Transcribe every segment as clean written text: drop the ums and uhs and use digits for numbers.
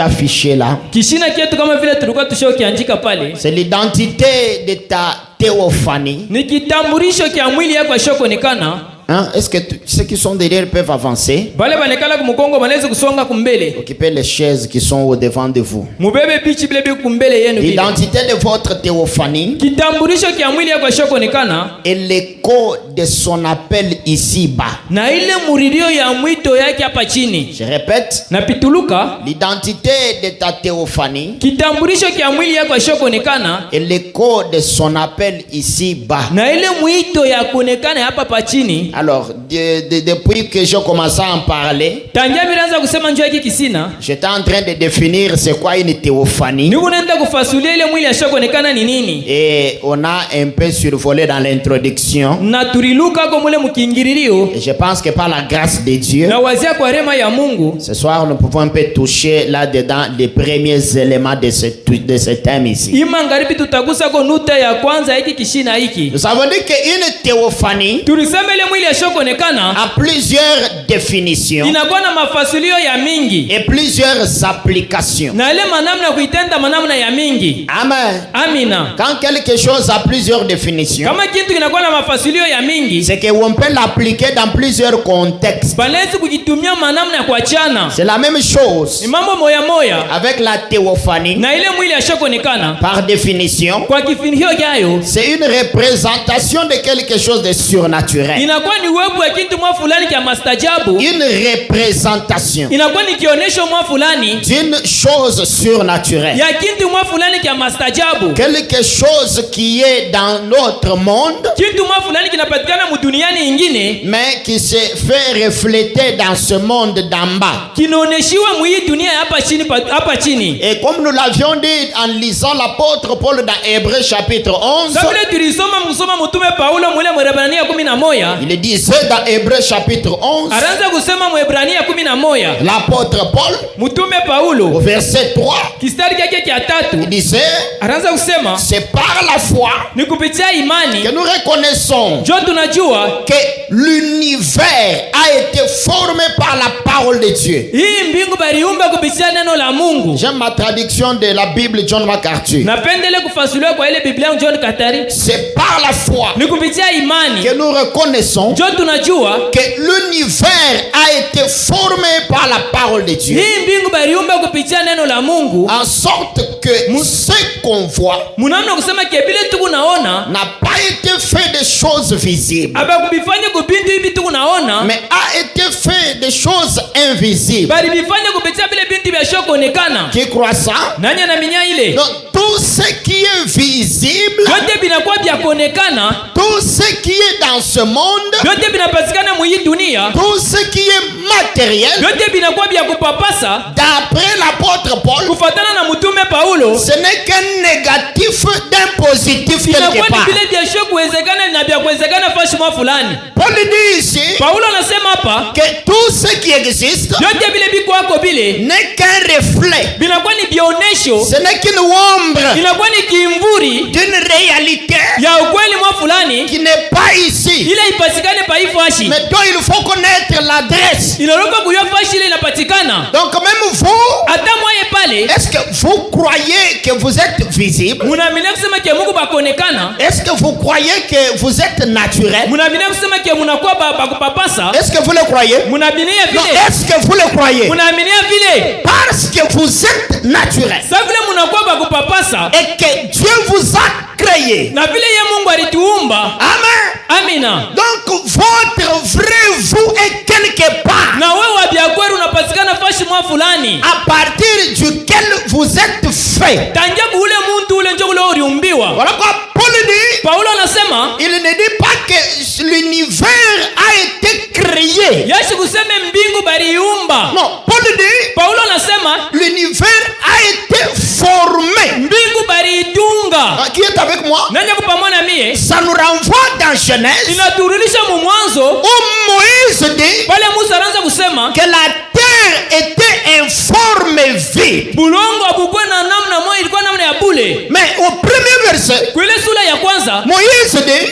affiché là. C'est l'identité de ta théophanie. Hein? Est-ce que ceux qui sont derrière peuvent avancer? Occupez les chaises qui sont au devant de vous. L'identité de votre théophanie est l'écho de son appel ici-bas. Je répète. L'identité de ta théophanie est l'écho de son appel ici-bas. Alors, depuis que j'ai commencé à en parler, j'étais en train de définir c'est quoi une théophanie. Et on a un peu survolé dans l'introduction. Et je pense que par la grâce de Dieu, ce soir nous pouvons un peu toucher là-dedans les premiers éléments de ce thème ici. Nous avons dit qu'une théophanie a plusieurs définitions et plusieurs applications. Amen. Quand quelque chose a plusieurs définitions, c'est qu'on peut l'appliquer dans plusieurs contextes. C'est la même chose avec la théophanie. Par définition, c'est une représentation de quelque chose de surnaturel. Une représentation d'une chose surnaturelle. Quelque chose qui est dans notre monde, mais qui se fait refléter dans ce monde d'en bas. Et comme nous l'avions dit en lisant l'apôtre Paul dans Hébreux chapitre 11, il disait dans Hébreux chapitre 11, l'apôtre Paul, au verset 3, il disait, c'est par la foi que nous reconnaissons que l'univers a été formé par la parole de Dieu. J'aime ma traduction de la Bible John MacArthur. C'est par la foi que nous reconnaissons que l'univers a été formé par la parole de Dieu. En sorte que ce qu'on voit n'a pas été fait de choses visibles, mais a été fait de choses invisibles. Qui croit ça? Donc tout ce qui est visible, tout ce qui est dans ce monde, tout ce qui est matériel, d'après l'apôtre Paul, ce n'est qu'un négatif d'un positif quelque part. Paul dit ici que tout ce qui existe n'est qu'un reflet, ce n'est qu'une ombre d'une réalité qui n'est pas ici, mais dont il faut connaître l'adresse. Donc même vous, est-ce que vous croyez que vous êtes visible? Est-ce que vous croyez que vous êtes naturel? Est-ce que vous le croyez? Non, est-ce que vous le croyez? Parce que vous êtes naturel et que Dieu vous a créé. Amen. Donc votre vrai vous est quelque part à partir duquel vous êtes fait. Voilà quoi Paul dit. Il ne dit pas que l'univers a été créé. Non, Paul dit l'univers a été formé. Qui est avec moi? Ça nous renvoie dans Genèse où Moïse dit que la terre était informe vide. Mais au premier verset, Moïse dit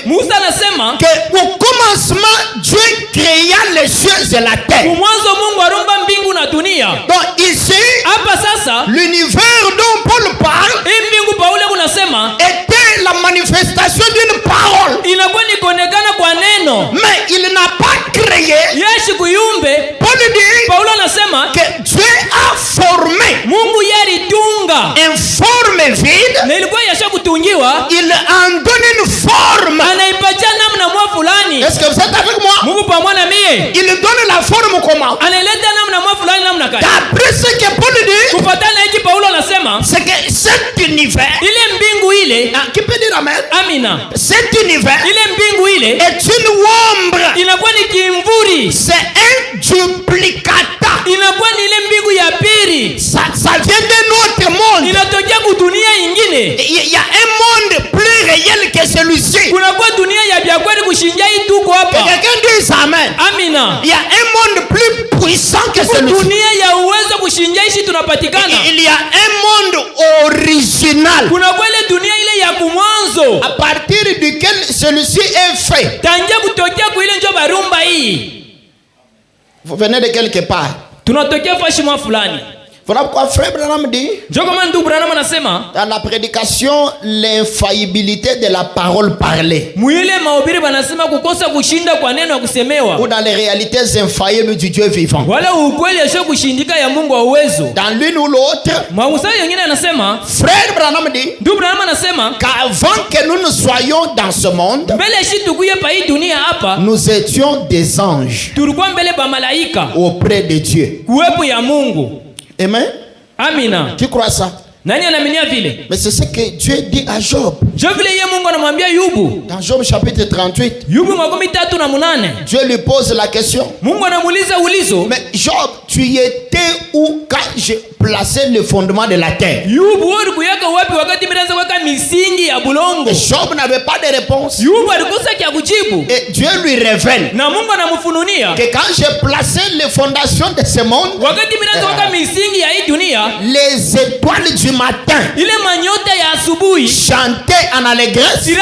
que au commencement Dieu créa les cieux et la terre. Donc il ici, l'univers dont Paul parle était la manifestation d'une parole. Mais il n'a pas créé. Paul dit que Dieu a formé une forme vide. Il en donne une forme. Est-ce que vous êtes avec moi? Il donne la forme comment? D'après ce que Paul dit, c'est que cet univers, qui peut dire amen? Cet univers est une ombre. C'est un duplicata. Ça vient d'un autre monde. Il y a un monde plus réel que celui-ci. Quelqu'un dit amen. Il y a un monde plus puissant que celui-ci. Il y a un monde original à partir duquel celui-ci est fait. Vous venez de quelque part. Voilà pourquoi frère Branham dit dans la prédication l'infaillibilité de la parole parlée, ou dans les réalités infaillibles du Dieu vivant. Dans l'une ou l'autre, frère Branham dit qu'avant que nous ne soyons dans ce monde, nous étions des anges auprès de Dieu. Amen. Amina. Tu crois ça? Mais c'est ce que Dieu dit à Job. Dans Job chapitre 38, Dieu lui pose la question. Mais Job, tu étais où quand j'ai placé le fondement de la terre? Et Job n'avait pas de réponse. Et Dieu lui révèle que quand j'ai placé les fondations de ce monde, les étoiles du matin chantaient en allégresse et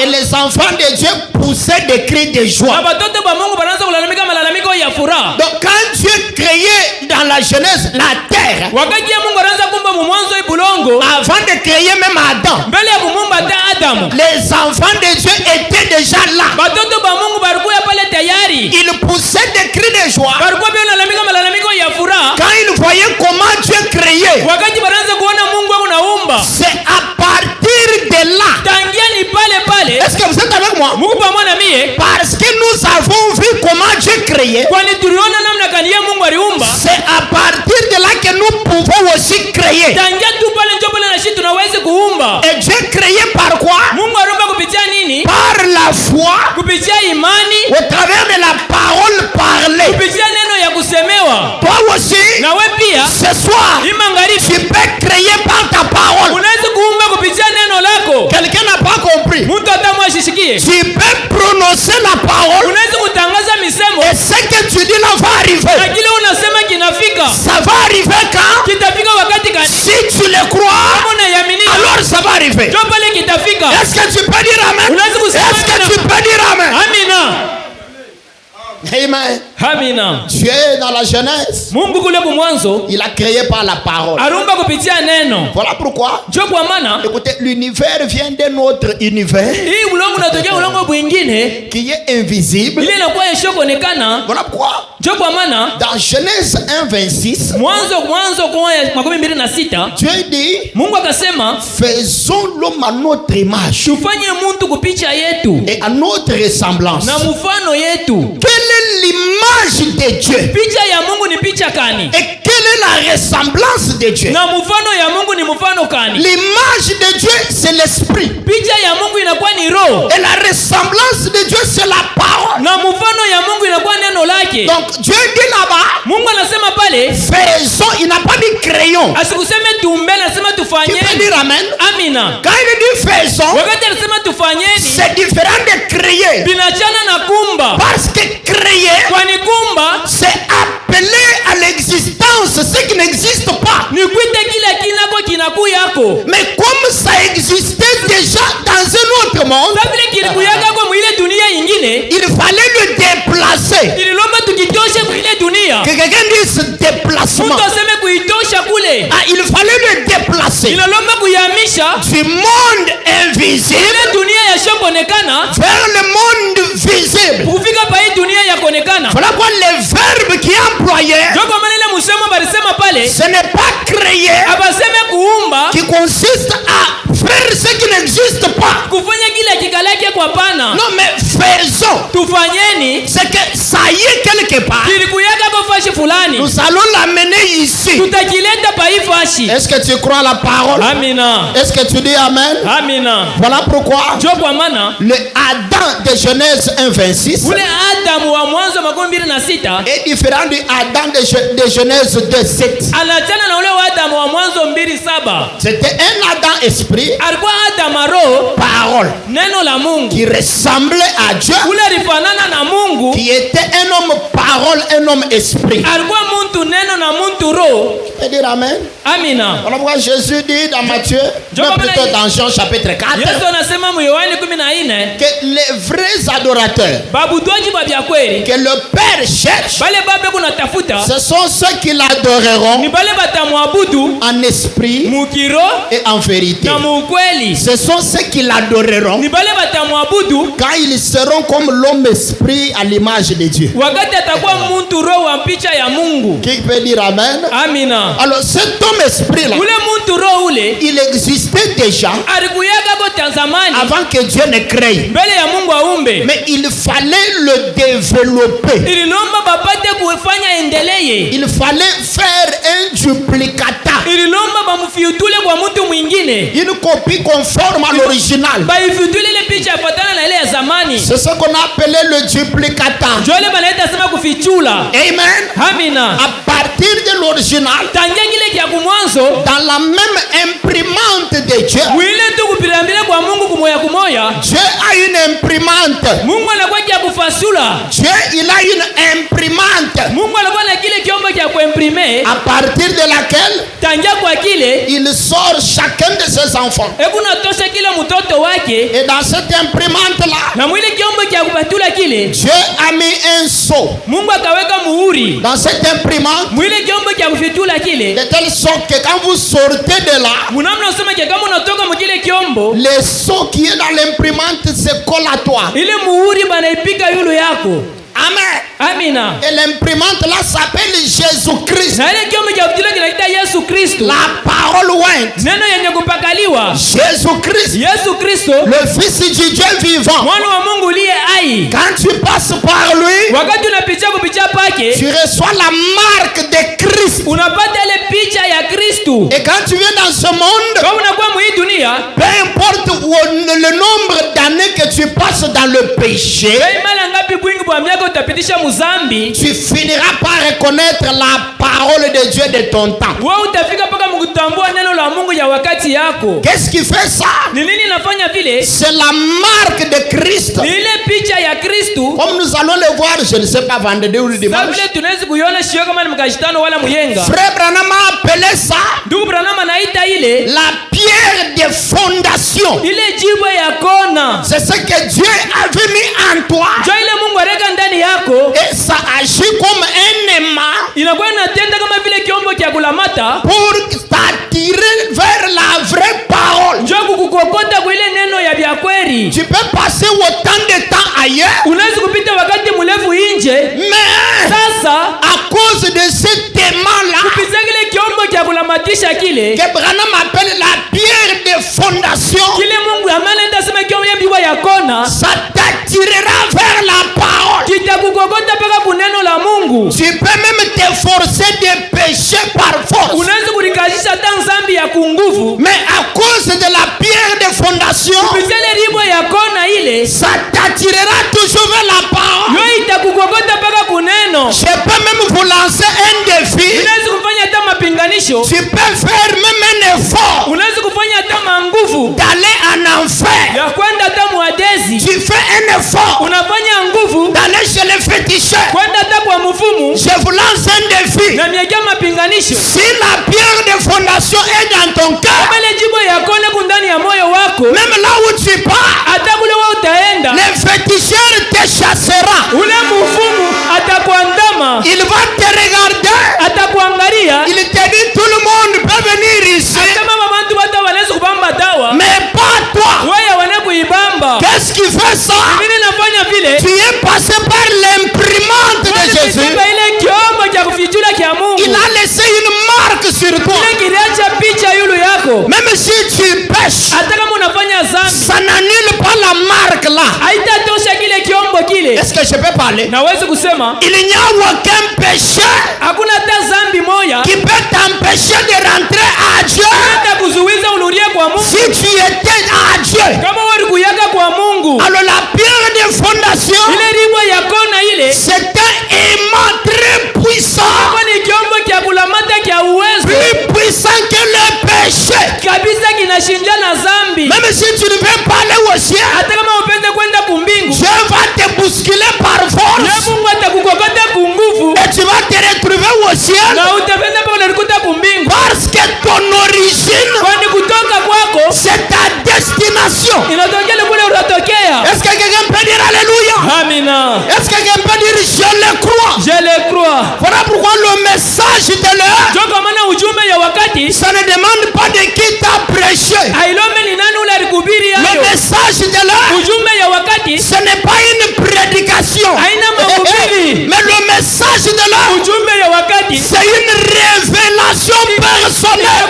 les enfants de Dieu poussaient des cris de joie. Donc quand Dieu créait dans la Genèse la terre, avant de créer même Adam, les enfants de Dieu étaient déjà là. Ils poussaient des cris de joie quand ils voyaient comment Dieu créait. C'est à partir de là. Est-ce que vous êtes avec moi? Parce que nous avons vu comment Dieu créait. C'est à partir de là que nous pouvons aussi créer. Et Dieu créait par quoi? Par la foi, au travers de la parole parlée. Toi aussi, ce soir, tu peux créer par ta parole. Quelqu'un n'a pas compris. Tu peux prononcer la parole. Et ce que tu dis là va arriver. Ça va arriver quand? Si tu le crois, alors ça va arriver. Est-ce que tu peux dire amen? Est-ce que tu peux dire amen? Amen. Amina. Dieu dans la Genèse, il a créé par la parole. Voilà pourquoi, écoutez, l'univers vient d'un autre univers qui est invisible. Voilà pourquoi, dans Genèse 1:26, Dieu dit, faisons l'homme à notre image et à notre ressemblance. Quelle est l'image de Dieu? Et quelle est la ressemblance de Dieu? L'image de Dieu, c'est l'esprit. Et la ressemblance de Dieu, c'est la parole. Donc Dieu dit là-bas, faisons, il n'a pas dit créons. Tu peux dire amen? Quand il dit faisons, c'est différent de créer. Parce que créer, c'est appeler à l'existence ce qui n'existe pas. Mais comme ça existait déjà dans un autre monde, il fallait le déplacer. kuitia. Que quelqu'un dise déplacement. Mtu aseme kuitosha kule. Ah, il fallait le déplacer. Inalomba kuyahamisha du monde invisible ile dunia yashokonekana vers le monde visible. Kufika pa hii dunia ya kuonekana. Voilà quoi le verbe qui est employé. Ndio kwa maana ile msemo balisema pale. Ce n'est pas créer. Abaseme kuumba. Qui consiste à faire ce qui n'existe pas. Kufanya kile kikalake kwa pana. Non mais faisons. Tufanyeni. C'est que ça y est quelque part. Kilikuyaga kwa fashi fulani. Nous allons l'amener ici. Tutakileta pa hii fashi. Est-ce que tu crois la parole? Amina. Est-ce que tu dis amen? Amina. Voilà pourquoi ndio kwa maana le Adam de Genèse 1:26 ule Adam wa Mwanzo 26 est différent du Adam de Genèse 2:7. Anachana na ule Adam wa Mwanzo 2:7. C'était un Adam esprit. Alikuwa Adam roho, parole. Neno la Mungu. Qui ressemblait à Dieu. Ule alifanana na Mungu. Qui était un homme parole, un homme esprit. Alikuwa muntu neno na muntu roho. Tu peux dire amen? Amina. Voilà pourquoi Jésus dit dans Matthieu, plutôt dans Jean chapitre 4, Yesu anasema mu Yohana 14 que les vrais adorateurs babudoji ba bya kweli que le Père cherche, bale babe kuna tafuta, ce sont ceux qui l'adoreront ni bale batamwabudu en esprit mukiro et en vérité. na mukweli. Ce sont ceux qui l'adoreront ni bale batamwabudu quand ils seront comme l'homme esprit à l'image de Dieu. Wakati atakuwa muntu roho wa picha ya Mungu. Qui peut dire amen? Amina. Alors cet homme esprit là, ule muntu roho ule, il existait déjà alikuyaga kwa tanzamani avant que Dieu ne crée. Mbele ya Mungu aumbe. Mais il fallait le développer. Ililomba bapate kufanya endeleye. Il fallait faire un duplicata. Ililomba bamfiutule kwa mtu mwingine. Une copie conforme à l'original. Baifiutule ile picha ifuatana na ile ya zamani. C'est ce qu'on appelait le duplicata. Jole banaita sema kufichula. Amen. Amina. À partir de l'original, tangia kile kia kumwanzo, dans la même imprimante de Dieu. Wile tu kupilambile kwa Mungu kumoya kumoya. Dieu a une imprimante. Mungu anakuwa kia kufasula. Dieu il a une imprimante. Mungu anakuwa na kile kiombo kia kuimprime. À partir de laquelle tangia kwa kile il sort chacun de ses enfants. Hebu natosha kila mtoto wake. Et dans cette imprimante là, na mwile kiombo kia kupatula kile, Dieu a mis un sceau. Mungu akaweka muhuri. Dans cette imprimante, mwile kiombo kia kufitula kile, de telle sorte que quand vous sortez de là, munamna usema kama unatoka mkile kiombo, le sceau qui est dans l'imprimante se colle à toi. Ile muhuri banaipika yulu yako. Amen. Amina. Et l'imprimante là s'appelle Jésus-Christ. Na ile kiombo cha kutila kinaitwa Yesu Kristo. La parole ointe. Neno yenye kupakaliwa. Jésus-Christ. Yesu Kristo. Le Fils du Dieu vivant. Mwana wa Mungu liye hai. Quand tu passes par lui, wakati unapitia kupitia pake, tu reçois la marque de Christ. Unapata ile picha ya Kristo. Et quand tu viens dans ce monde, kama unakuwa mwi dunia, peu importe le nombre d'années que tu passes dans le péché, mara ngapi kwingi bwa miaka utapitisha muzambi, tu finiras par reconnaître la parole de Dieu de ton temps. Wewe utafika paka mkutambua neno la Mungu ya wakati yako. Qu'est-ce qui fait ça? Ni nini inafanya vile? C'est la marque de Christ. Ni ile picha ya Kristo. Comme nous allons le voir, je ne sais pas vendredi ou dimanche. Vile tunaweza kuiona sio kama ni mkashitano wala muyenga. Frère Branham a appelé ça, ndugu Branham anaita ile la pierre de fondation. Ile jiwe ya kona. C'est ce que Dieu avait mis en toi. Jo ile Mungu aleka ndani yako. Et ça agit comme un aimant. Inakuwa inatenda kama vile kiombo cha kulamata. Pour t'attirer vers la vraie parole. Jo kukukokota kwa ile neno ya vya kweli. Tu peux passer autant de temps ailleurs. Unaweza kupita wakati mrefu nje. Mais sasa à cause de cet aimant là, kupitia kile kiombo cha kulamatisha kile, que Branham appelle la pierre de fondation. Kile Mungu amana ndasema kiombo ya biwa ya kona. Ça t'attirera vers la parole. Kitakukokota paka kuneno la Mungu. Tu peux même t'efforcer de pécher par force. Unaweza kurikazisha hata dhambi ya kunguvu. Mais à cause de la pierre de fondation, kupitia ile ribo ya kona ile, ça t'attirera toujours vers la parole. Yo itakukokota paka kuneno. Je peux même vous lancer un défi. Unaweza kufanya hata mapinganisho. Tu peux faire même un effort. Unaweza kufanya hata manguvu. D'aller en enfer. Ya kwenda hata muadezi. Tu fais un effort. Unafanya nguvu. D'aller chez les féticheurs. Kwenda hata kwa mfumu. Je vous lance un défi. Na miagia mapinganisho. Si la pierre de fondation est dans ton cœur, kama ile jibo ya kona kundani ya moyo wako, même là où tu pars, hata kule wewe utaenda, le féticheur te chassera. Ule mfumu atakuandama. Il va te regarder par l'imprimante de Jésus, il a laissé une marque sur toi. Même si tu pêches, ça n'annule pas la marque là. Est-ce que je peux parler? Il n'y a aucun péché qui peut t'empêcher de rentrer à Dieu. Si tu étais à Dieu, alors la pierre de fondation, c'est un aimant très puissant, plus puissant que le péché. Même si tu ne veux pas aller au ciel, Dieu va te bousculer par force et tu vas te retrouver au ciel, parce que ton origine, c'est ta destination. Est-ce que quelqu'un peut dire alléluia? Amina. Est-ce que quelqu'un peut dire je le crois? Je le crois. Voilà pourquoi le message de l'heure, ça ne demande pas de qui t'a prêché. Le message de l'heure, ce n'est pas une prédication, mais le message de l'heure, c'est une révélation personnelle.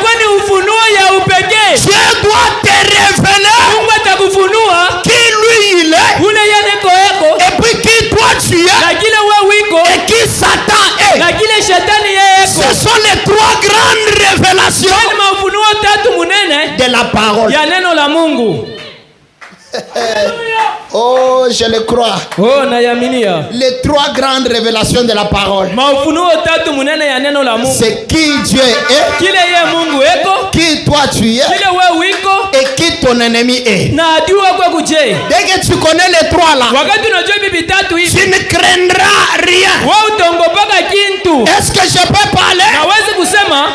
Dieu doit te révéler qui lui il est, et puis qui toi tu es, et qui Satan est. Ce sont les trois grandes révélations de la parole. Oh, je le crois. Les trois grandes révélations de la parole, c'est qui Dieu est, qui toi tu es, et qui ton ennemi est. Dès que tu connais les trois là, tu ne craindras rien. Est-ce que je peux parler?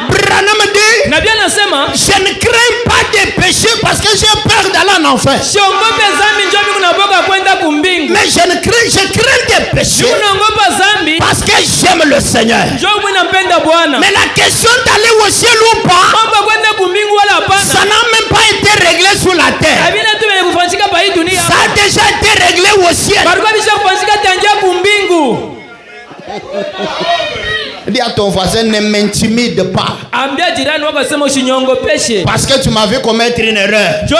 Branham dit, je ne crains pas de péché parce que j'ai peur d'aller en enfer. Mais je crains des péchés parce que j'aime le Seigneur. Mais la question d'aller au ciel ou pas, ça n'a même pas été réglé sur la terre. Ça a déjà été réglé au ciel. Dis à ton voisin, ne m'intimide pas. Parce que tu m'as vu commettre une erreur. Dis,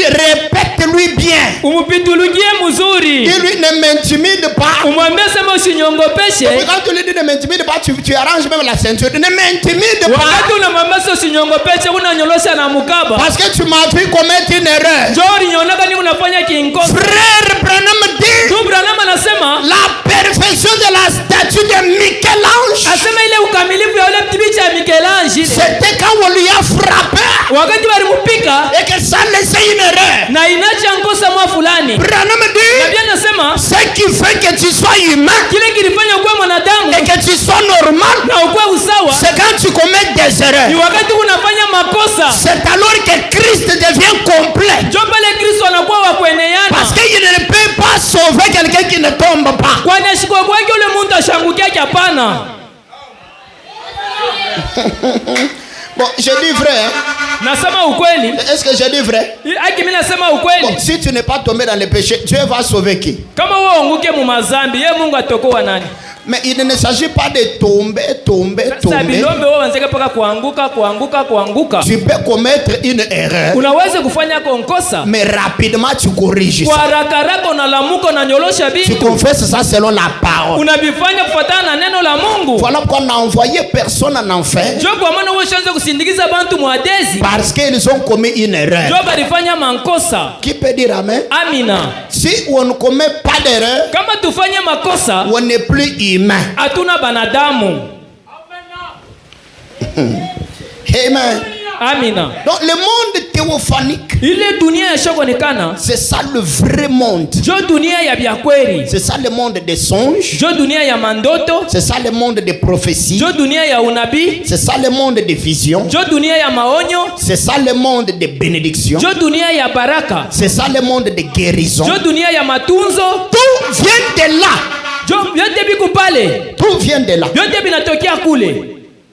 répète-lui bien. Dis-lui, ne m'intimide pas. Et quand tu lui dis ne m'intimide pas, tu arranges même la ceinture. Ne m'intimide pas. Parce que tu m'as vu commettre une erreur. Frère Branham dit, la perfection de la statue de Michel-Ange, c'était quand on lui a frappé et que ça laissait une erreur. Branham dit, ce qui fait que tu sois humain et que tu sois normal, c'est quand tu commets des erreurs. C'est alors que Christ devient complet, parce qu'il ne peut pas sauver quelqu'un qui ne tombe pas. Bon, je dis vrai. Est-ce que je dis vrai? Bon, si tu n'es pas tombé dans le péché, Dieu va sauver qui? Mais il ne s'agit pas de tomber. Tu peux commettre une erreur, mais rapidement tu corriges ça. Tu confesses ça selon la parole. Voilà pourquoi on n'a envoyé personne en enfer, parce qu'ils ont commis une erreur. Qui peut dire amen? Si on ne commet pas d'erreur, on n'est plus humain. Amen. Amina. Donc le monde théophanique, c'est ça le vrai monde. C'est ça le monde des songes. C'est ça le monde des prophéties. C'est ça le monde des visions. C'est ça le monde des bénédictions. C'est ça le monde des guérisons. Tout vient de là. Tout vient de là.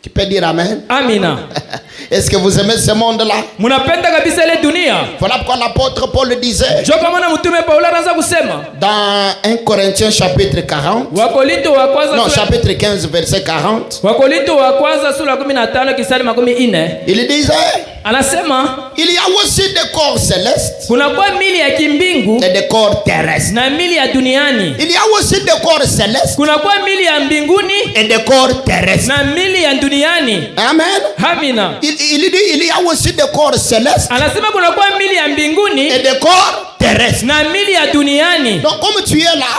Tu peux dire amen? Amina. Est-ce que vous aimez ce monde-là? Voilà pourquoi l'apôtre Paul le disait. Dans 1 Corinthiens chapitre 40. Non, chapitre 15 verset 40. Il disait. Il y a aussi des corps célestes et des corps terrestres. Il y a aussi des corps célestes et des corps terrestres. Amen. Il dit il y a aussi des corps célestes et des corps terrestres. Donc comme tu es là,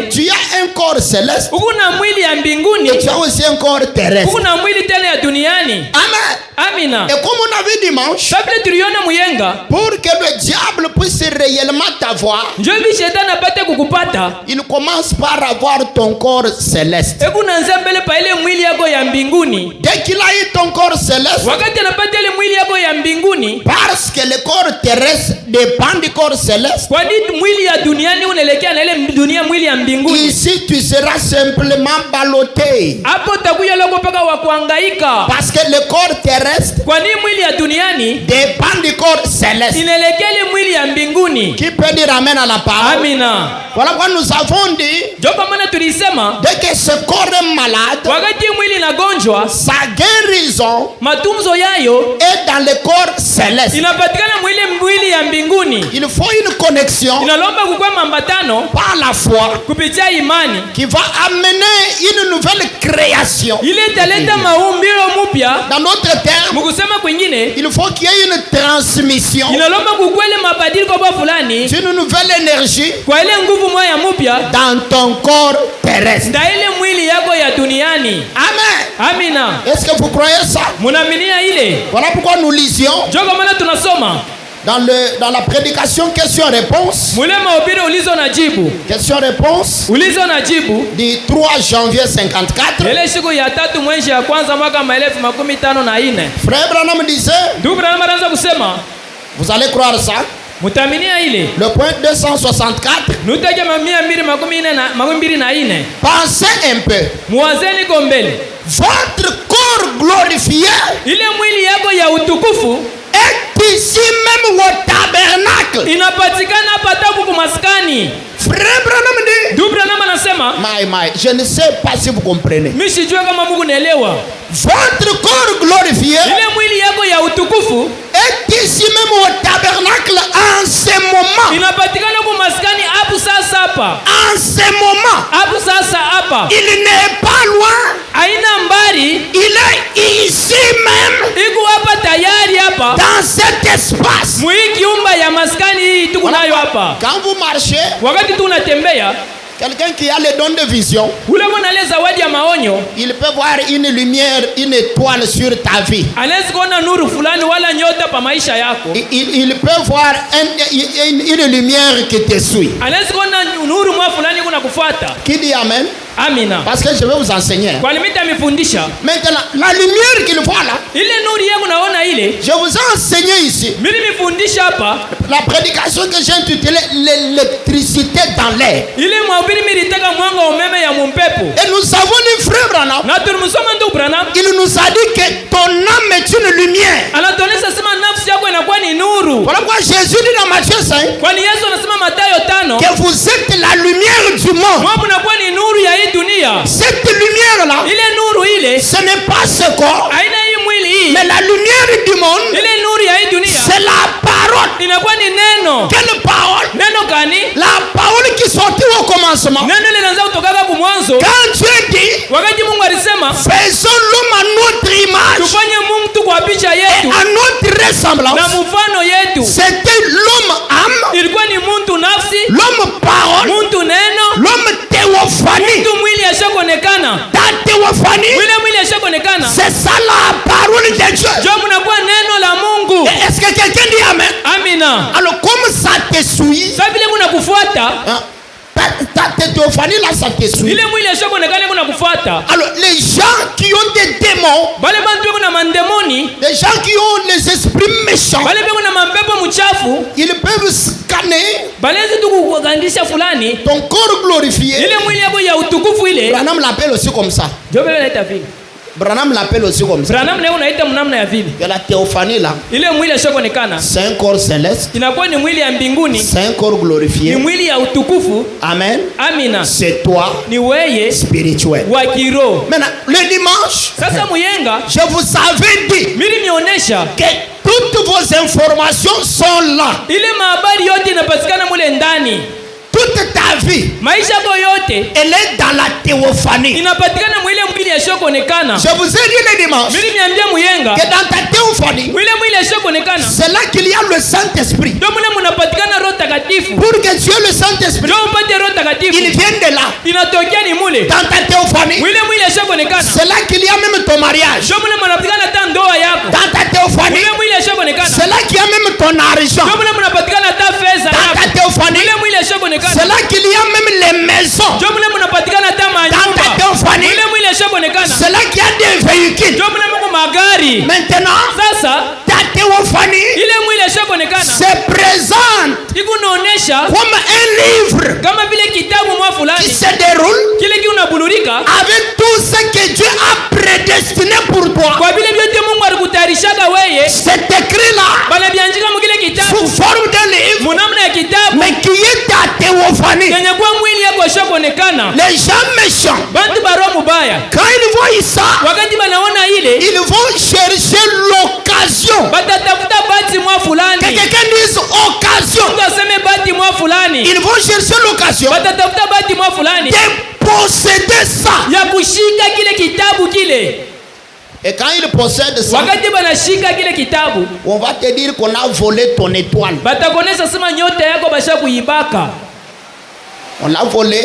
tu as un corps céleste et tu as aussi un corps terrestre. Amen. Et comme on a vu dimanche, pour que le diable puisse réellement t'avoir, il commence par avoir ton corps céleste. Dès qu'il a eu ton corps céleste, parce que le corps terrestre dépend du corps céleste, ici tu seras simplement ballotté. Parce que le corps terrestre dépend du corps céleste. Qui peut dire amen à la parole? Voilà pourquoi nous avons dit, dès que ce corps est malade, sa guérison est dans le corps céleste. Il faut une connexion par la foi qui va amener une nouvelle création. Dans notre terme, il faut qu'il y ait une transmission d'une nouvelle énergie dans ton corps terrestre. Amen. Est-ce que vous croyez ça? Voilà pourquoi nous lisions dans la prédication question-réponse. Question-réponse du 3 janvier 54. Frère Branham disait, vous allez croire ça? Le point 264. Pensez un peu. Votre corps glorifié est ici même au tabernacle. Frère Branham dit, je ne sais pas si vous comprenez. Votre corps glorifié est ici même au tabernacle en ce moment. En ce moment. Il n'est pas loin. Il est ici même. Dans cet espace. Quand vous marchez, quelqu'un qui a le don de vision, il peut voir une lumière, une étoile sur ta vie. Il peut voir une lumière qui te suit. Qui dit amen? Parce que je vais vous enseigner. Maintenant, la lumière qu'il voit là, je vous ai enseigné ici la prédication que j'ai intitulée l'électricité dans l'air. Et nous avons dit, frère Branham, il nous a dit que ton âme est une lumière. Voilà pourquoi Jésus dit dans Matthieu 5 que vous êtes la lumière du monde. Cette lumière-là, ce n'est pas ce corps, mais la lumière du monde, c'est la parole. Quelle parole? La parole qui sortit au commencement. Quand Dieu dit, faisons l'homme à notre image et à notre ressemblance, c'était l'homme âme, l'homme parole, l'homme théophanie. Ta théophanie, c'est ça la parole de Dieu. Est-ce que quelqu'un dit amen? Alors comme ça te suit, ta théophanie là, ça te suit. Alors les gens qui ont des démons, les gens qui ont les esprits méchants, ils peuvent scanner ton corps glorifié. Branham l'appelle aussi comme ça. Branham l'appelle aussi comme ça. Branham leo unaita mnamna ya vile. Que la théophanie là. Ile mwili yashokonekana. C'est un corps céleste. Inakuwa ni mwili ya mbinguni. C'est un corps glorifié. Ni mwili ya utukufu. Amen. Amina. C'est toi. Ni weye spirituel. Wa kiroho. Maintenant le dimanche. Sasa muyenga. Je vous avais dit. Mimi nionyesha. Que toutes vos informations sont là. Ile mahabari yote inapatikana mule ndani. Toute ta vie, maisha yako yote, elle est dans la théophanie. Inapatikana mwile mwili yashokonekana. Je vous ai dit le dimanche. Mimi niambia muyenga. Que dans ta théophanie, mwile mwili yashokonekana. C'est là qu'il y a le Saint-Esprit. Ndio mule mnapatikana Roho Takatifu. Pour que Dieu le Saint-Esprit, ndio mpate Roho Takatifu. Il vient de là. Inatokea ni mule. Dans ta théophanie, mwile mwili yashokonekana. C'est là qu'il y a même ton mariage. Ndio mule mnapatikana hata ndoa yako. Dans ta théophanie, mwile mwili yashokonekana. C'est là qu'il y a même ton argent. Ndio mule mnapatikana hata fedha yako. Dans ta théophanie, mwile mwili yashokonekana. C'est là qu'il y a même les maisons. Ndio mule mnapatikana hata manyumba. Dans ta théophanie, mwile mwili yashokonekana. C'est là qu'il y a des véhicules. Ndio mule mko magari. Maintenant, sasa ta théophanie, ile mwili yashokonekana. C'est présent. Ikunaonesha comme un livre. Kama vile kitabu mwa fulani. Qui se déroule. Kile kinabulurika. Avec tout ce que Dieu a prédestiné pour toi. Kwa vile vyote Mungu alikutayarishaga wewe. C'est écrit là. Bana bianjika mkile kitabu. Sous forme d'un livre. Munamna ya kitabu. Mais qui est ta théophanie. Yenye kwa mwili yako yashokonekana. Les gens méchants. Bantu baro mubaya. Quand ils voient ça. Wakati banaona ile. Ils vont chercher l'occasion. Batatafuta bati mwa fulani. Que quelqu'un dise occasion. Mtu aseme bati mwa fulani. Ils vont chercher l'occasion. Batatafuta bati mwa fulani. De posséder ça. Ya kushika kile kitabu kile. Et quand il possède ça, wakati banashika kile kitabu, on va te dire qu'on a volé ton étoile. Batakonesa sema nyota yako basha kuibaka. On l'a volé.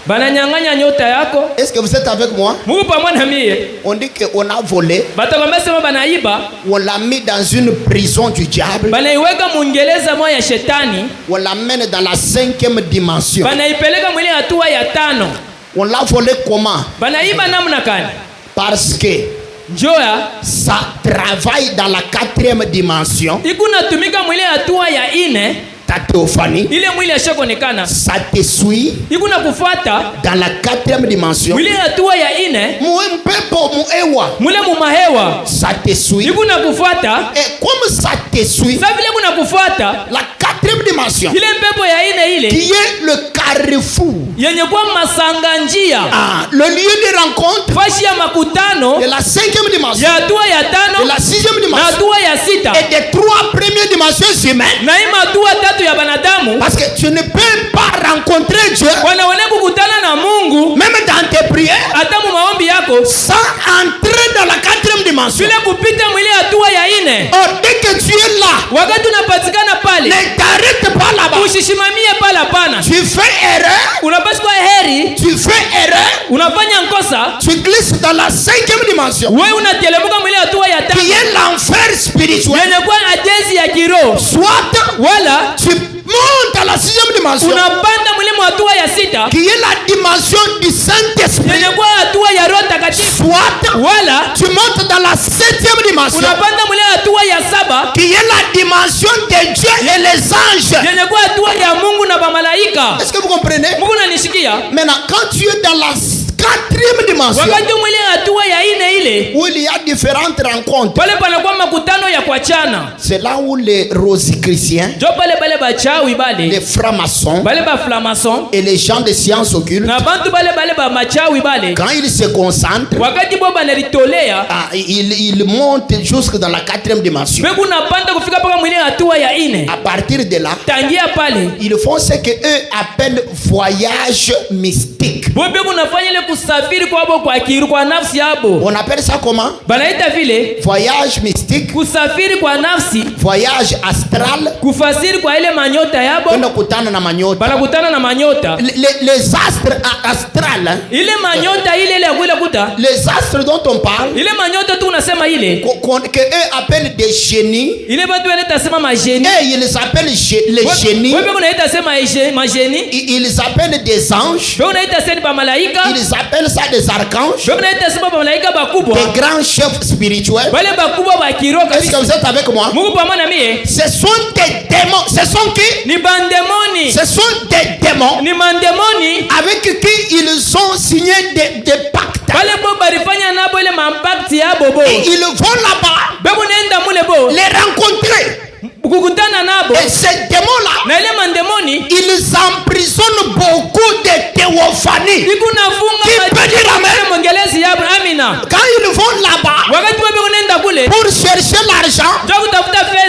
Bananyanganya nyota yako. Est-ce que vous êtes avec moi? Mungu pamoja na mie. On dit qu'on a volé. Batakwambia sema banaiba. On l'a mis dans une prison du diable. Banaiweka mungeleza moja ya shetani. On l'amène dans la 5e dimension. Banaipeleka mwili hatua ya 5. On l'a volé comment? Banaiba namna gani? Parce que Joya, ça travaille dans la 4e dimension. Ikunatumika mwili hatua ya 4. Ta théophanie. Ile mwili yashokonekana. Ça te suit. Ikuna kufuata dans la 4e dimension. Mwili hatua ya 4. Mpepo muewa. Mule mumahewa. Ça te suit. Ikuna kufuata. Et comme ça te suit. Sa vile kuna kufuata. La 4e dimension. Ile mpepo ya 4 ile. Qui est le carrefour. Yenye kwa masanga njia. Le lieu de rencontre. Fashi ya makutano. De la 5e dimension. Ya hatua ya 5. De la 6e dimension. Na hatua ya 6. Et des 3 premières dimensions humaines. Na ima hatua 3 ya banadamu. Parce que tu ne peux pas rencontrer Dieu. Wanaone kukutana na Mungu. Même dans tes prières. Hata mu maombi yako. Sans entrer dans la 4e dimension. Bila kupita mwile hatua ya 4. Oh, dès que tu es là. Wakati unapatikana pale. Ne t'arrête pas là-bas. Usishimamie pale hapana. Tu fais erreur. Unapaswa heri. Tu fais erreur. Unafanya nkosa. Tu glisses dans la 5e dimension. Wewe unatelemuka mwile hatua ya 5. Qui est l'enfer spirituel. Yenye kwa adezi ya kiroho. Soit wala tu montes à la 6e dimension. Unapanda mwile hatua ya 6. Qui est la dimension du Saint-Esprit. Yenye kwa hatua ya Roho Takatifu. Soit wala tu montes dans la 7e dimension. Unapanda mwile hatua ya 7. Qui est la dimension de Dieu et les anges. Yenye kwa hatua ya Mungu na bamalaika. Est-ce que vous comprenez? Mungu nanishikia. Maintenant quand tu es dans la 4e dimension. Wakati mwile hatua ya 4 ile. Où il y a différentes rencontres. Pale panakuwa makutano ya kuachana. C'est là où les rosicruciens. Jo pale bachawi bale. Les francs-maçons. Bale ba francs-maçons. Et les gens de sciences occultes. Na bantu bale ba machawi bale. Quand ils se concentrent. Wakati bo banalitolea. Ils montent jusque dans la 4e dimension. Wewe unapanda kufika paka mwile hatua ya 4. À partir de là. Tangia pale. Ils font ce que eux appellent voyage mystique. Bobe unafanya ile kusafiri kwa kiru kwa nafsi yabo. On appelle ça comment? Banaita vile voyage mystique. Kusafiri kwa nafsi. Voyage astral. Kufasiri kwa ile manyota yabo. Kwenda kutana na manyota. Banakutana na manyota. Les astres astrales. Ile manyota ile ya kule kuta. Les astres dont on parle. Ile manyota tu unasema ile. Que eux appellent des génies. Ile batu wanaita sema mageni. Ils appellent les génies. Wewe unaita sema mageni. Ils appellent des anges. Wewe unaita sema malaika. Ils appellent appelle ça des archanges, des grands chefs spirituels. Est-ce que vous êtes avec moi? Ce sont des démons. Ce sont qui? Ce sont des démons avec qui ils ont signé des pactes. Et ils vont là-bas les rencontrer. Et ces démons-là, ils emprisonnent beaucoup de théophanies. Qui peut dire amen? Quand ils vont là-bas pour chercher l'argent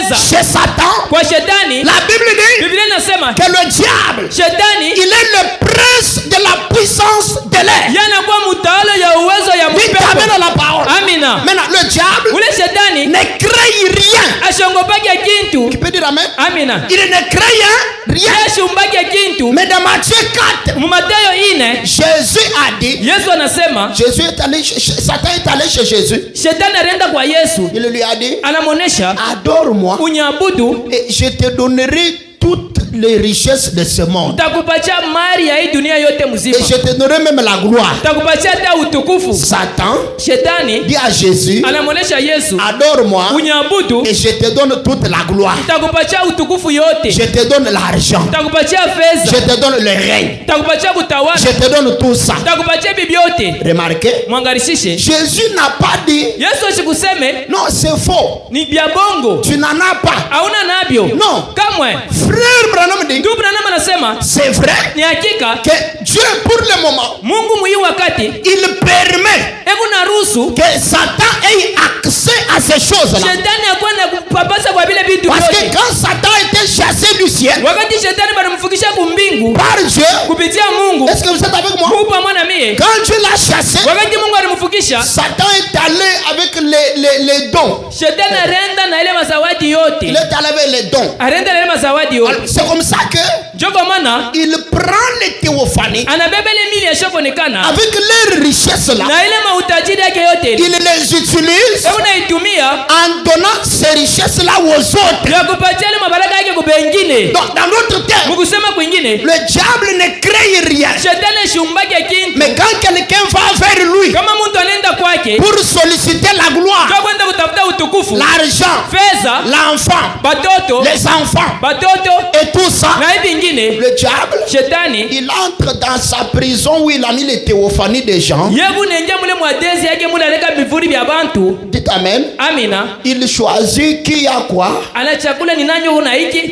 chez Satan, la Bible dit que le diable, il est le prince de la puissance de l'air. Dites amen à la parole. Maintenant, le diable ne crée rien. Qui peut dire amen? Il ne crée rien. Mais dans Matthieu 4, Jésus a dit, Satan est allé chez Jésus. Il lui a dit, adore-moi et je te donnerai toutes les richesses de ce monde. Et je te donnerai même la gloire. Satan dit à Jésus, adore-moi et je te donne toute la gloire. Je te donne l'argent. Je te donne le règne. Je te donne tout ça. Remarquez, Jésus n'a pas dit, non, c'est faux. Tu n'en as pas. Non. Frère Branham dit, c'est vrai que Dieu pour le moment, il permet que Satan ait accès à ces choses-là. Parce que quand Satan était chassé du ciel par Dieu, est-ce que vous êtes avec moi? Quand Dieu l'a chassé, Satan est allé avec les dons. Il est allé avec les dons. C'est comme ça que il prend les théophanies avec leurs richesses là. Il les utilise en donnant ces richesses là aux autres. Donc dans d'autres termes, le diable ne crée rien. Mais quand quelqu'un va vers lui pour solliciter la gloire, l'argent, l'enfant, les enfants et tout ça, le diable, il entre dans sa prison où il a mis les théophanies des gens. Dites amen. Il choisit qui a quoi.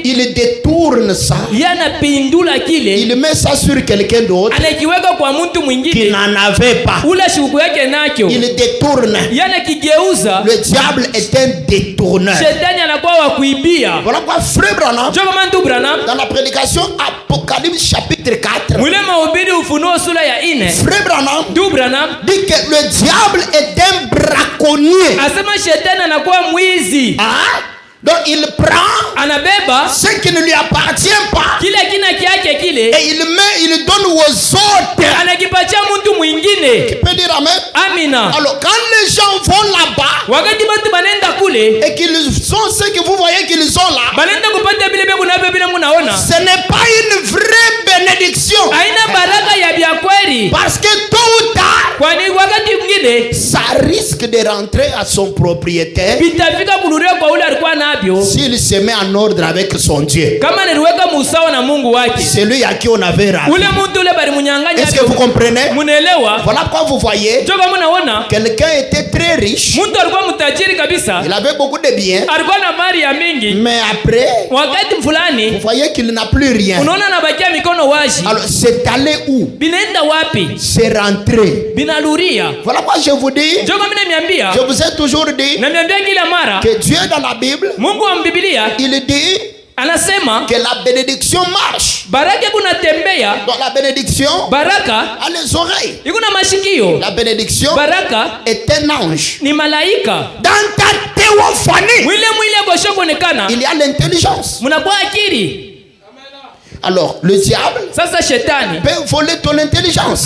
Il détourne ça. Il met ça sur quelqu'un d'autre qui n'en avait pas. Il détourne. Le diable est un détourneur. Voilà pourquoi frère Branham, dans la prédication Apocalypse chapitre 4, frère Branham dit que le diable est un braconnier. Donc il prend ce qui ne lui appartient pas et il donne aux autres. Qui peut dire amen? Alors quand les gens vont là-bas et qu'ils sont ceux que vous voyez qu'ils sont là, ce n'est pas une vraie bénédiction. Parce que tôt ou tard, ça risque de rentrer à son propriétaire s'il se met en ordre avec son Dieu. C'est lui à qui on avait raté. Est-ce que vous comprenez? Voilà pourquoi vous voyez, quelqu'un était très riche, il avait beaucoup de biens, mais après, vous voyez qu'il n'a plus rien. Alors c'est allé où? C'est rentré. Voilà pourquoi je vous dis, je vous ai toujours dit que Dieu dans la Bible, il dit que la bénédiction marche. Donc la bénédiction a les oreilles. La bénédiction est un ange. Dans ta théophanie, il y a l'intelligence. Alors le diable peut voler ton intelligence.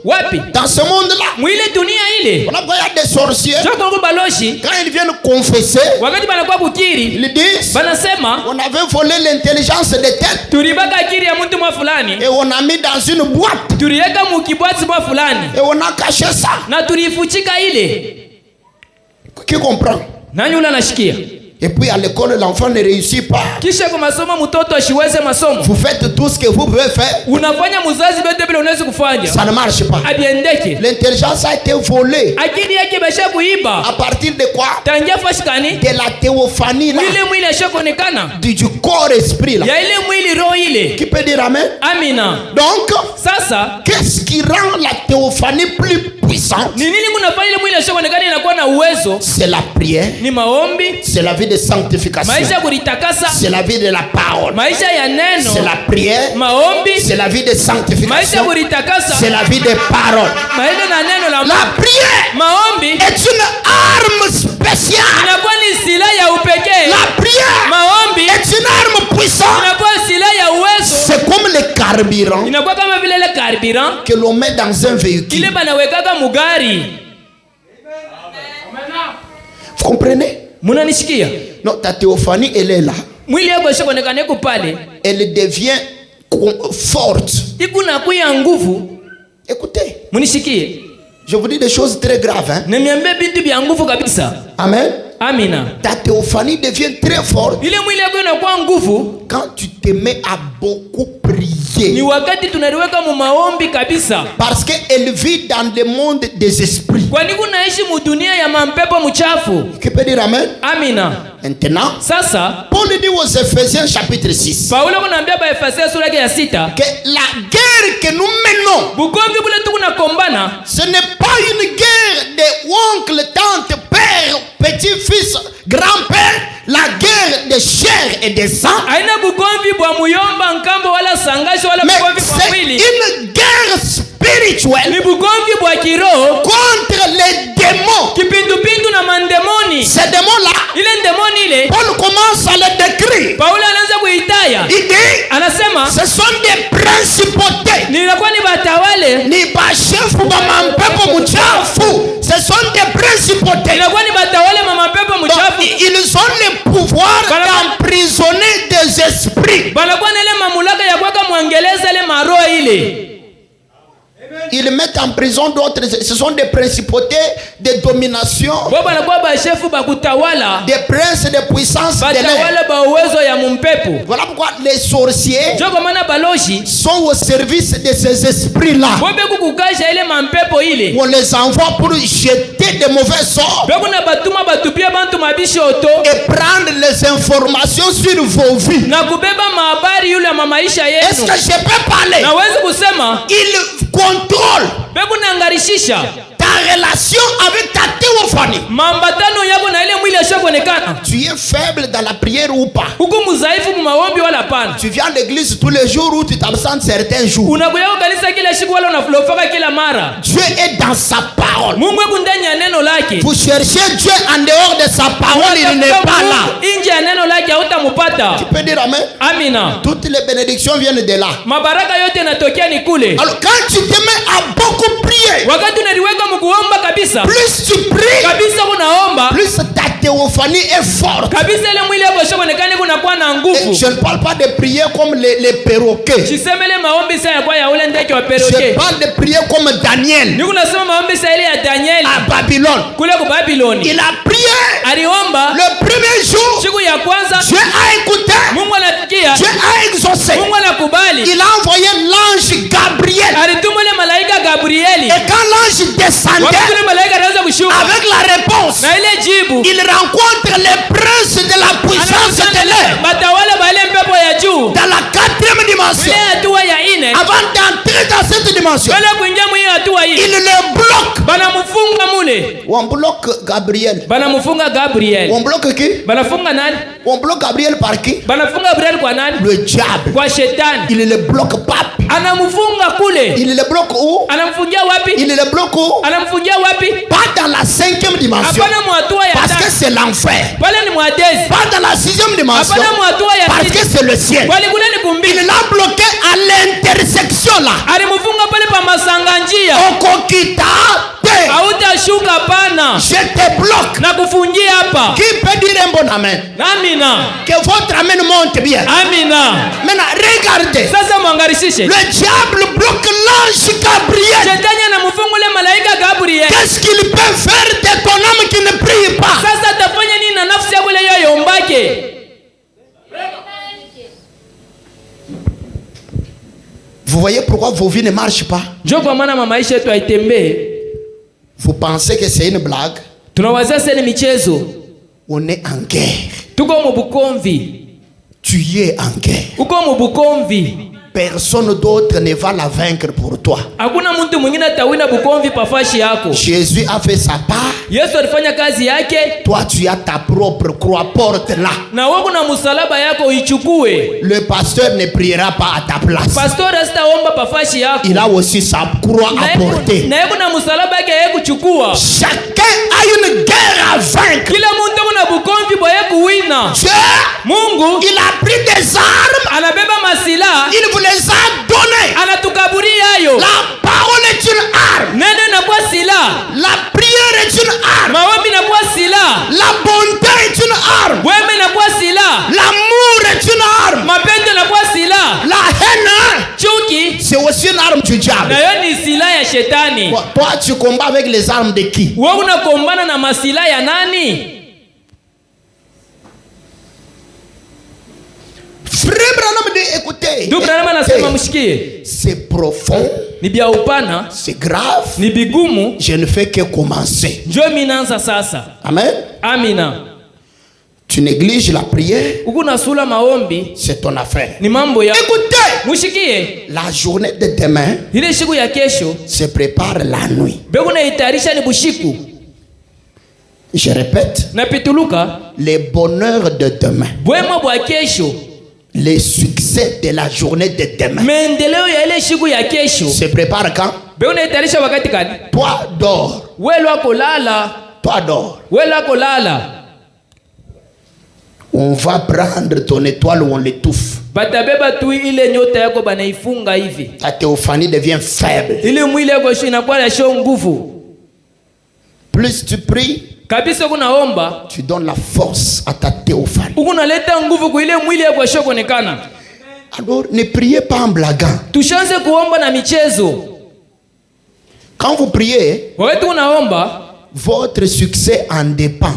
Où? Wapi? Dans ce monde-là. Mwile dunia ile. On a des sorciers. Quand ils viennent confesser, wakati banakuwa kukiri, ils disent, banasema, on avait volé l'intelligence de tel. Tulibaka akili ya mtu mwa fulani. Et on a mis dans une boîte. Tuliweka mukibwati mwa fulani. Et on a caché ça. Na tulifuchika ile. Qui comprend? Nani ula nashikia? Et puis à l'école, l'enfant ne réussit pas. Kisha kwa masomo mtoto ashiweze masomo. Vous faites tout ce que vous pouvez faire. Unafanya mzazi bete bila unaweza kufanya. Ça ne marche pas. Abiendeke. L'intelligence a été volée. Akili yake basha kuiba. À partir de quoi? Tangia fashikani? De la théophanie là. Ile mwili ashakonekana. Du corps esprit là. Ya ile mwili roho ile. Qui peut dire amen? Amina. Donc, sasa, qu'est-ce qui rend la théophanie plus puissante? Ni nini kunafanya ile mwili ashakonekana inakuwa na uwezo? C'est la prière. Ni maombi. C'est la vie de sanctification. C'est la vie de la parole. C'est la prière. C'est la vie de sanctification. C'est la vie de parole. La prière est une arme spéciale. La prière est une arme puissante. C'est comme le carburant que l'on met dans un véhicule. Vous comprenez? Non, ta théophanie, elle est là. Elle devient forte. Écoutez. Je vous dis des choses très graves. Hein? Amen. Amina. Ta théophanie devient très forte quand tu te mets à beaucoup prier. Parce qu'elle vit dans le monde des esprits. Qui peut dire amen? Amina. Maintenant, sasa, Paul dit aux Éphésiens chapitre 6 que la guerre que nous menons, ce n'est pas une guerre de oncle, tante, père, petit-fils, grand-père, la guerre de chair et de sang. Mais c'est une guerre spirituelle contre les démons. Ces démons-là, Paul commence à les décrire. Il dit, ce sont des principautés. Ce sont des principautés. Ils ont le pouvoir d'emprisonner des esprits. Ils mettent en prison d'autres. Ce sont des principautés de domination, des princes de puissance de l'air. Voilà pourquoi les sorciers sont au service de ces esprits-là. On les envoie pour jeter des mauvais sorts et prendre les informations sur vos vies. Est-ce que je peux parler? Il contrôle ta relation avec ta théophanie. Tu es faible dans la prière ou pas? Tu viens à l'église tous les jours ou tu t'absentes certains jours? Dieu est dans sa parole. Vous cherchez Dieu en dehors de sa parole, il n'est pas là. Tu peux dire amen? Amina. Toutes les bénédictions viennent de là. Alors quand tu te mets à beaucoup prier, plus tu pries, plus ta théophanie est forte. Et je ne parle pas de prier comme les perroquets. Je parle de prier comme Daniel à Babylone. Il a prié le premier jour. Dieu a écouté. Dieu a exaucé. Il a envoyé l'ange Gabriel. Et quand l'ange descendait avec la réponse, il rencontre les princes de la puissance de l'air dans la 4e dimension. Avant d'entrer dans cette dimension, il le bloque. On bloque Gabriel. On bloque qui? On bloque Gabriel par qui? Le diable. Il le bloque pas. Il le bloque où? Il le bloque où? Pas dans la 5e dimension, parce que c'est l'enfer. Pas dans la 6e dimension, parce que c'est le ciel. Il l'a bloqué à l'intersection là. Alimufunga pale pa masanga njia. Okokita te. Hautashuka pana. Je te bloque. Na kufungia hapa. Qui peut dire un bon amen? Amina. Que votre amen monte bien. Amina. Maintenant regardez. Sasa mwangarishishe. Le diable bloque l'ange Gabriel. Shetani anamfungule malaika Gabriel. Qu'est-ce qu'il peut faire de ton âme qui ne prie pas? Sasa atafanya nini na nafsi yako ile yombake? Vous voyez pourquoi vos vies ne marchent pas? Vous pensez que c'est une blague? On est en guerre. Tu es en guerre. Personne d'autre ne va la vaincre pour toi. Jésus a fait sa part. Toi tu as ta propre croix, porte-la. Le pasteur ne priera pas à ta place. Il a aussi sa croix à porter. Chacun a une guerre à vaincre. Dieu, il a pris des armes. Il vous les a données. La parole est une arme. La prière est une arme. La bonté est une arme. L'amour est une arme. La haine, c'est aussi une arme du diable. Toi, tu combats avec les armes de qui? Frère Branham dit écoutez, c'est profond, c'est grave, je ne fais que commencer. Amen. Amina. Tu négliges la prière, c'est ton affaire. Écoutez, la journée de demain se prépare la nuit. Je répète, les bonheurs de demain, les succès de la journée de demain se prépare quand? Toi dors. Toi dors. On va prendre ton étoile où on l'étouffe. Ta théophanie devient faible. Plus tu pries, tu donnes la force à ta théophanie. Alors ne priez pas en blaguant. Quand vous priez, votre succès en dépend.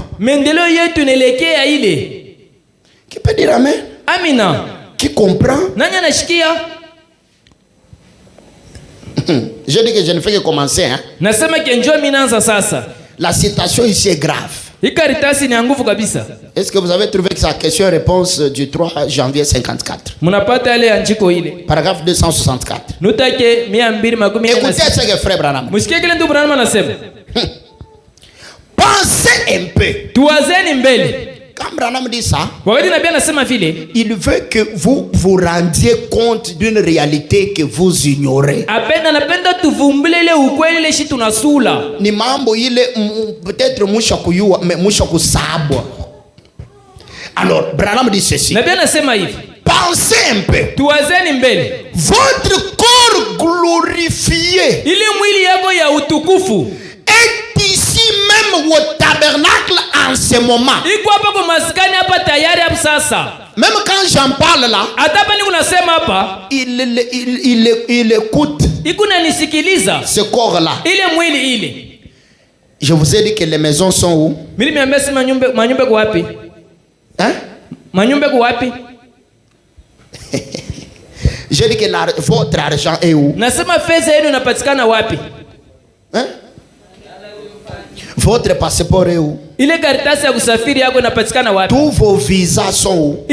Qui peut dire amen? Amina. Qui comprend? Je dis que je ne fais que commencer. Hein? La citation ici est grave. Est-ce que vous avez trouvé que sa question-réponse du 3 janvier 54? Paragraphe 264. Écoutez ce que frère Branham. Pensez un peu. Quand Branham dit ça, il veut que vous vous rendiez compte d'une réalité que vous ignorez. Ni mambo ile peut-être musha kuyua mais musha kusabwa. Alors Branham dit ceci. Pensez un peu. Votre corps glorifié est ici même au tabernacle en ce moment. Même quand j'en parle là, il écoute ce corps là. Je vous ai dit que les maisons sont où? Hein? J'ai dit que votre argent est où? Hein? Votre passeport est où? Tous vos visas sont où?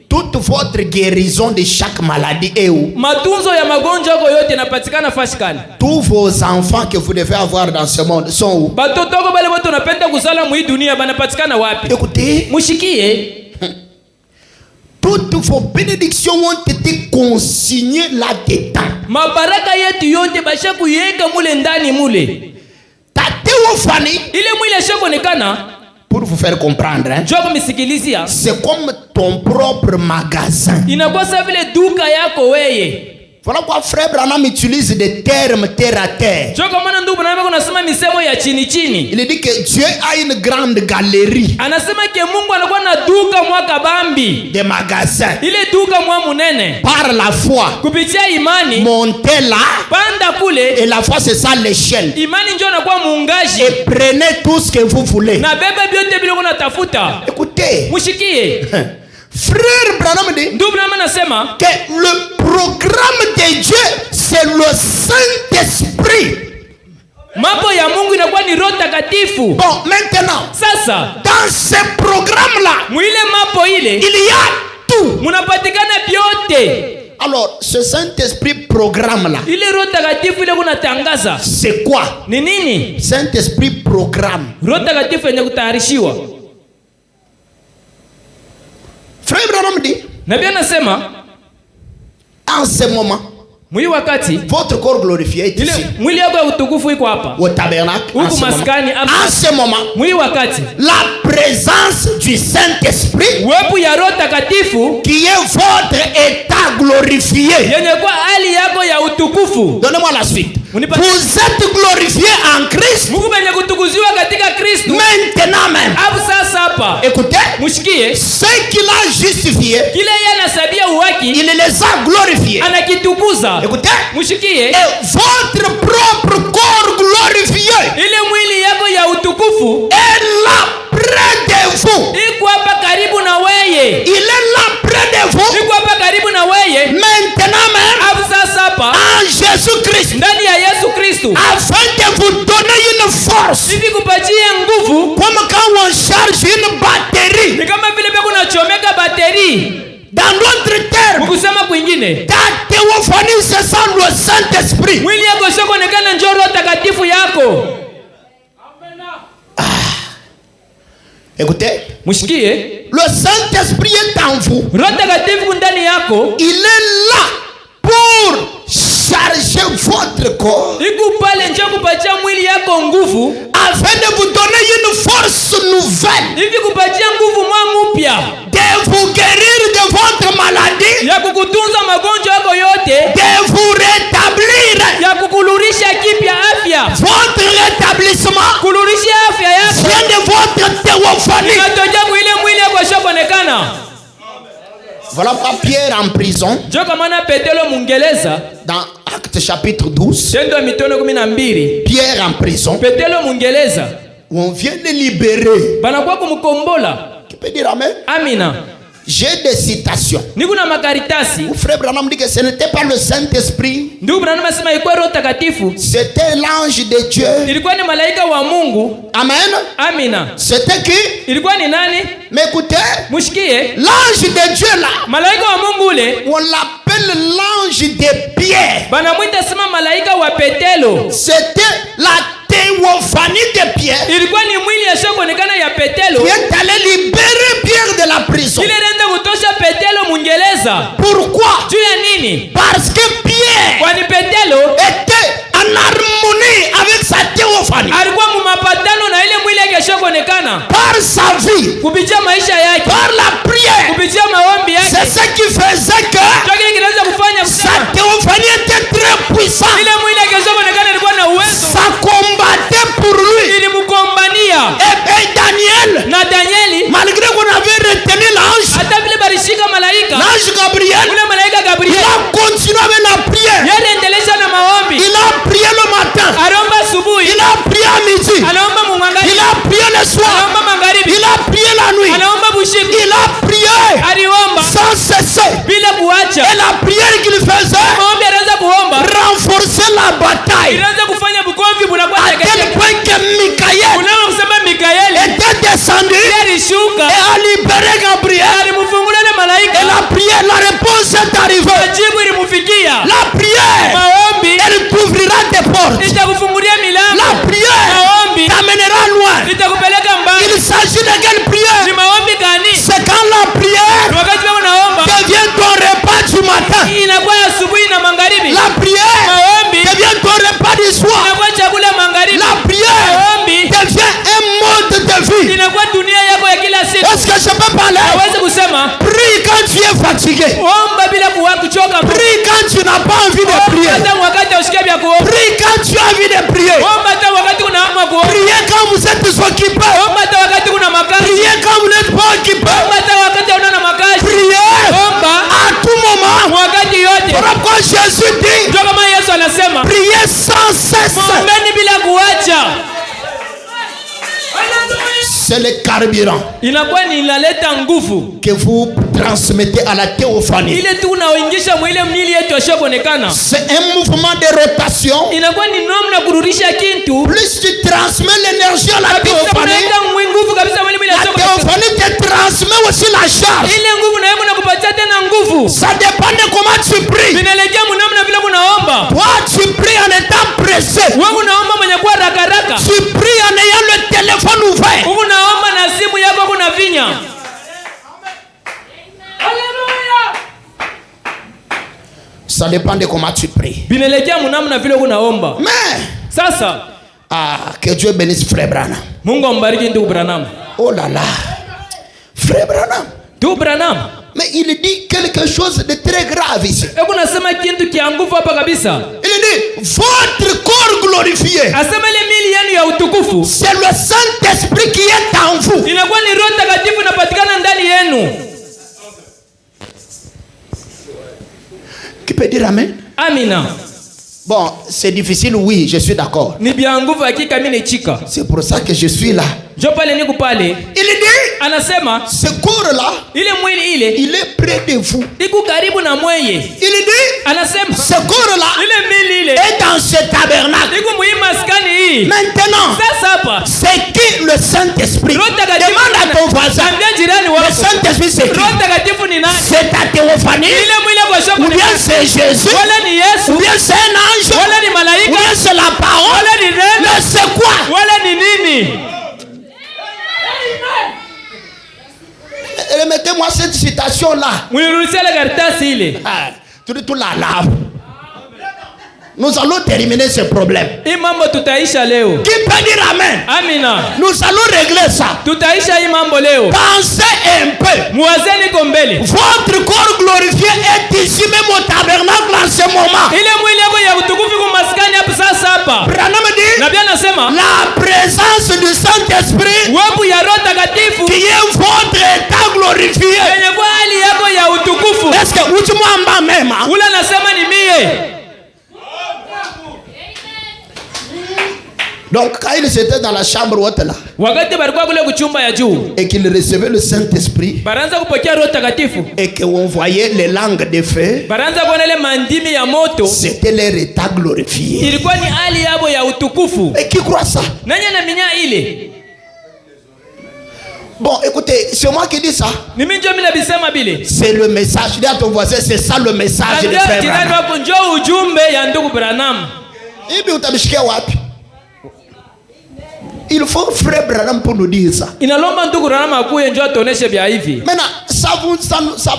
Toute votre guérison de chaque maladie est où? Tous vos enfants que vous devez avoir dans ce monde sont où? Écoutez, toutes vos bénédictions ont été consignées là-dedans. Ta théophanie Pour vous faire comprendre, hein? C'est comme ton propre magasin. Voilà pourquoi frère Branham utilise des termes terre à terre. Il dit que Dieu a une grande galerie. Des magasins. Par la foi. Montez là. Et la foi c'est ça l'échelle. Et prenez tout ce que vous voulez. Écoutez. Frère Branham dit que le programme de Dieu c'est le Saint-Esprit. Bon, maintenant, dans ce programme-là, il y a tout. Alors, ce Saint-Esprit programme-là, c'est quoi? Saint-Esprit programme. Frère Branham dit, en ce moment, votre corps glorifié est ici. Au tabernacle. En ce moment, la présence du Saint-Esprit qui est votre état glorifié. Donnez-moi la suite. Vous êtes glorifié en Christ. Maintenant même. Écoutez, ceux qu'il a justifiés, il les a glorifiés. Écoutez, et votre propre corps glorifié est là près de vous. Il est là près de vous. Maintenant même, en Jésus-Christ, afin de vous donner une force, comme quand on charge une batterie. Dans notre terme, ta théophanie c'est ça le Saint-Esprit. Écoutez, le Saint-Esprit est en vous. Il est là pour charger votre corps, afin de vous donner une force nouvelle, de vous guérir de votre maladie, de vous rétablir. Votre rétablissement vient de votre théophanie. Voilà pas Pierre en prison. Dans Actes chapitre 12. Pierre en prison. Où on vient de libérer. Qui peut dire amen? Amina. J'ai des citations. Frère Branham dit que ce n'était pas le Saint-Esprit. C'était l'ange de Dieu. Amen. Amina. C'était qui? Mais écoutez, l'ange de Dieu là, on l'appelle l'ange de Pierre. C'était la théophanie de Pierre qui est allé libérer Pierre de la prison. Pourquoi? Parce que Pierre était en harmonie avec sa théophanie. Par sa vie, par la prière, c'est ce qui faisait que sa théophanie était très puissante. Ça combattait pour lui. Et Daniel, malgré qu'on avait retenu l'ange Gabriel, il a continué avec la prière. Il a prié le matin, il a prié à midi, il a prié le soir, il a prié la nuit, il a prié sans cesser. Et la prière qu'il faisait renforçait la bataille, à tel point que Michael était descendu et a libéré Gabriel. Et la prière, la réponse est arrivée. La prière, elle t'ouvrira des portes. La prière t'amènera loin. Il s'agit de quelle prière? C'est quand la prière devient ton repas du matin. La prière devient ton repas du soir. La prière devient un mode de vie. Prie quand tu es fatigué. Prie quand tu n'as pas envie de prier. Prie quand tu as envie de prier. Priez quand vous êtes occupé. Priez quand vous n'êtes pas occupé. Priez à tout moment. Pourquoi Jésus dit priez sans cesse. C'est le carburant que vous transmettez à la théophanie. C'est un mouvement de rotation. Plus tu transmets l'énergie à la théophanie, la théophanie te transmet aussi la charge. Ça dépend de comment tu pries. Toi, tu pries en étant pressé. Tu pries en ayant le téléphone ouvert. Ça dépend de comment tu pries. Mais que Dieu bénisse Frère Branham. Oh là là, Frère Branham. Mais il dit quelque chose de très grave ici. Il dit votre corps glorifié. C'est le Saint-Esprit qui est en vous. Qui peut dire amen? Amina. Bon, c'est difficile, oui, je suis d'accord. C'est pour ça que je suis là. Il dit, ce corps-là, il est près de vous. Il dit, ce corps-là est dans ce tabernacle. Maintenant, c'est qui le Saint-Esprit? Demande à ton voisin. Le Saint-Esprit, c'est qui? C'est ta théophanie? Ou bien c'est Jésus? Ou bien c'est un ange? Ou bien c'est la parole? Mais c'est quoi? Remettez-moi cette citation-là. Tout la lave. Nous allons terminer ce problème. Qui peut dire amen? Amina. Nous allons régler ça. Pensez un peu. Votre corps glorifié est ici même au tabernacle en ce moment. Branham dit la présence du Saint-Esprit qui est votre état glorifié. Est-ce que vous m'en même? Donc quand il était dans la chambre haute là, et qu'il recevait le Saint-Esprit, et qu'on voyait les langues de feu, c'était leur état glorifié. Et qui croit ça? Bon, écoutez, c'est moi qui dis ça. C'est le message. Dis à ton voisin, c'est ça le message de Frère Branham. Il faut Frère Branham pour nous dire ça. Maintenant, ça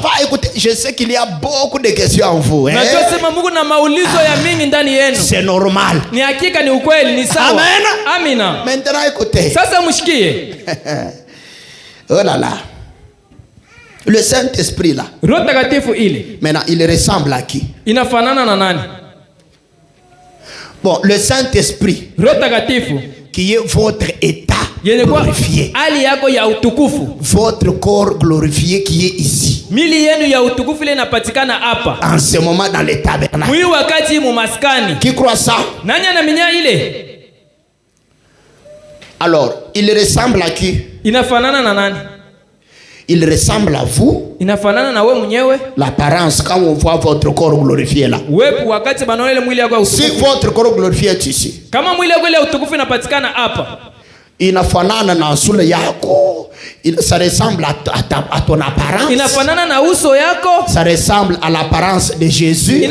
va, écoutez, je sais qu'il y a beaucoup de questions en vous. C'est normal. Amen. Maintenant, écoutez. Oh là là. Le Saint-Esprit là. Maintenant, il ressemble à qui? Bon, le Saint-Esprit qui est votre état glorifié. Votre corps glorifié qui est ici. En ce moment dans le tabernacle. Qui croit ça? Alors, il ressemble à qui? Il ressemble à vous. L'apparence quand on voit votre corps glorifié là. Si votre corps glorifié est ici, inafanana na sura yako, ça ressemble à ton apparence. Ça ressemble à l'apparence de Jésus.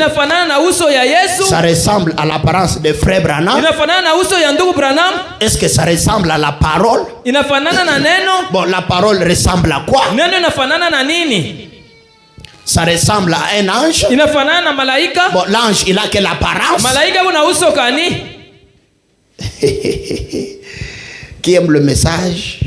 Ça ressemble à l'apparence de Frère Branham. Est-ce que ça ressemble à la parole? Bon, la parole ressemble à quoi? Ça ressemble à un ange. Bon, l'ange, il a quelle apparence? Qui aime le message?